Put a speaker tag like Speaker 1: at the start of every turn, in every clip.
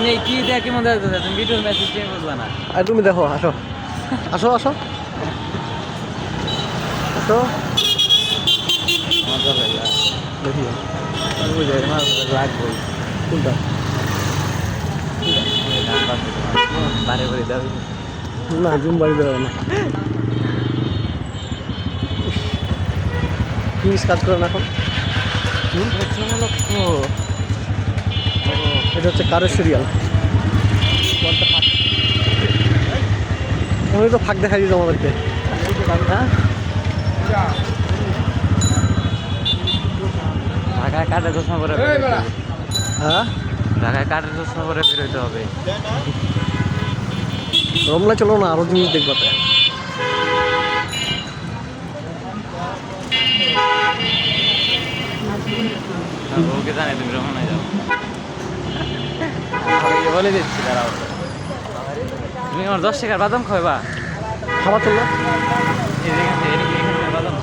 Speaker 1: তুমি কি দেখে মনে হচ্ছে তুমি ভিডিওর মেসেজ চেঞ্জ বুঝবা না
Speaker 2: আর তুমি দেখো আসো আসো আসো আসো
Speaker 1: মজা পাইলা
Speaker 2: দেখি
Speaker 1: বুঝে মাছ লাগবই
Speaker 2: কোনটা
Speaker 1: বারে করে দাও
Speaker 2: না জুম বাড়ি দেবে না প্লিজ কাজ করেন এখন
Speaker 1: লক্ষ
Speaker 2: এটা হচ্ছে কারের সিরিয়াল আমি তো ফাঁক দেখাই দিত আমাদেরকে হ্যাঁ
Speaker 1: ঢাকায় কাঠের চশমা করে
Speaker 2: হ্যাঁ
Speaker 1: ঢাকায় কাঠের চশমা করে বেরোতে হবে
Speaker 2: রমনা চলো না আরো জিনিস দেখবো তো
Speaker 1: ওকে জানে তুমি রমনায় যাও বলে দিচ্ছি দাঁড়াও তুমি আমার 10 টাকার বাদাম খাওয়াবা
Speaker 2: খাবার চলো
Speaker 1: বাদাম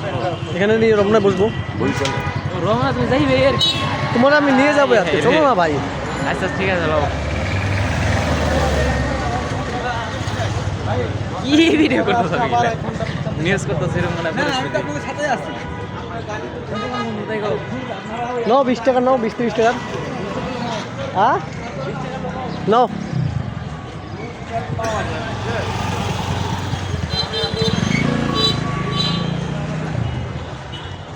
Speaker 2: এখানে নিয়ে রমনায় বসবো
Speaker 1: রমনা তুমি যাইবে আর কি
Speaker 2: তোমার আমি নিয়ে যাবো আজকে চলো না ভাই
Speaker 1: আচ্ছা ঠিক আছে চলো কি ভিডিও করতেছ নিউজ করতেছ এরকম মনে
Speaker 2: নাও 20 টাকা নাও 20-30 টাকার হ্যাঁ নাও